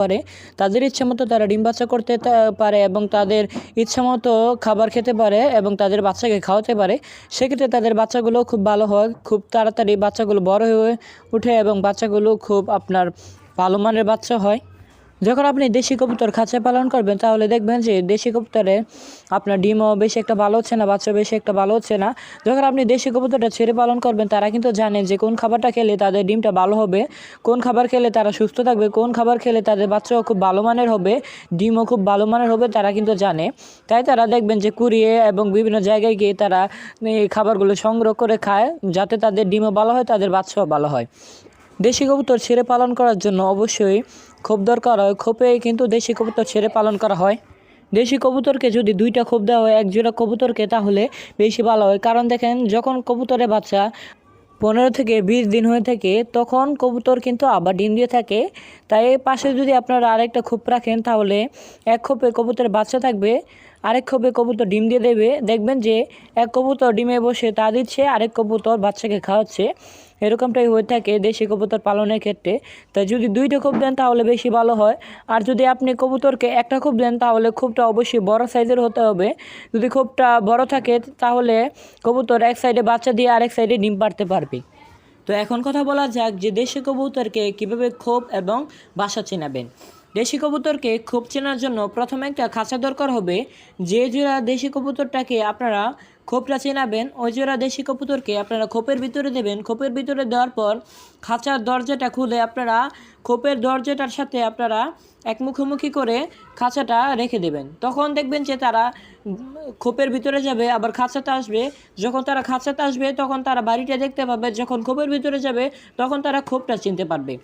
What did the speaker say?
পারে, তাদের ইচ্ছামতো তারা ডিম বাচ্চা করতে পারে এবং তাদের ইচ্ছামতো খাবার খেতে পারে এবং তাদের বাচ্চাকে খাওয়াতে পারে। সেক্ষেত্রে তাদের বাচ্চাগুলো খুব ভালো হয়, খুব তাড়াতাড়ি বাচ্চাগুলো বড় হয়ে ওঠে এবং বাচ্চাগুলো খুব আপনার ভালো মানের বাচ্চা হয়। যখন আপনি দেশি কবুতর খাঁচায় পালন করবেন তাহলে দেখবেন যে দেশি কবুতরে আপনার ডিমও বেশি একটা ভালো হচ্ছে না, বাচ্চা বেশি একটা ভালো হচ্ছে না। যখন আপনি দেশি কবুতরটা ছেড়ে পালন করবেন তারা কিন্তু জানে যে কোন খাবারটা খেলে তাদের ডিমটা ভালো হবে, কোন খাবার খেলে তারা সুস্থ থাকবে, কোন খাবার খেলে তাদের বাচ্চাও খুব ভালো মানের হবে, ডিমও খুব ভালো মানের হবে, তারা কিন্তু জানে। তাই তারা দেখবেন যে কুড়িয়ে এবং বিভিন্ন জায়গায় গিয়ে তারা এই খাবারগুলো সংগ্রহ করে খায়, যাতে তাদের ডিমও ভালো হয়, তাদের বাচ্চাও ভালো হয়। দেশি কবুতর ছেড়ে পালন করার জন্য অবশ্যই খোপ দরকার হয়। খোপে কিন্তু দেশি কবুতর ছেড়ে পালন করা হয়। দেশি কবুতরকে যদি 2টা খোপ দেওয়া হয় এক জোড়া কবুতরকে, তাহলে বেশি ভালো হয়। কারণ দেখেন, যখন কবুতরের বাচ্চা 15 থেকে 20 দিন হয়ে থাকে তখন কবুতর কিন্তু আবার ডিম দিয়ে থাকে। তাই পাশে যদি আপনারা আরেকটা খোপ রাখেন তাহলে এক খোপে কবুতরের বাচ্চা থাকবে, আরেক খোপে কবুতর ডিম দিয়ে দেবে। দেখবেন যে এক কবুতর ডিমে বসে তা দিচ্ছে, আরেক কবুতর বাচ্চাকে খাওয়াচ্ছে। এরকমটাই হয়ে থাকে দেশি কবুতর পালনের ক্ষেত্রে। তাই যদি 2টা খোপ দেন তাহলে বেশি ভালো হয়। আর যদি আপনি কবুতরকে একটা খোপ দেন তাহলে খোপটা অবশ্যই বড় সাইজের হতে হবে। যদি খোপটা বড় থাকে তাহলে কবুতর এক সাইডে বাচ্চা দিয়ে আরেক সাইডে ডিম পাড়তে পারবে। তো এখন কথা বলা যাক যে দেশি কবুতরকে কীভাবে খোপ এবং বাসা চেনাবেন। দেশি কবুতরকে খোপ চেনার জন্য প্রথমে একটা খাঁচা দরকার হবে। যে জোড়া দেশি কবুতরটাকে আপনারা খোপটা চেনাবেন, ওই জোড়া দেশি কবুতরকে আপনারা খোপের ভিতরে দেবেন। খোপের ভিতরে দেওয়ার পর খাঁচার দরজাটা খুলে আপনারা খোপের দরজাটার সাথে আপনারা এক মুখোমুখি করে খাঁচাটা রেখে দেবেন। তখন দেখবেন যে তারা খোপের ভিতরে যাবে, আবার খাঁচাতে আসবে। যখন তারা খাঁচাতে আসবে তখন তারা বাড়িটা দেখতে পাবে, যখন খোপের ভিতরে যাবে তখন তারা খোপটা চিনতে পারবে।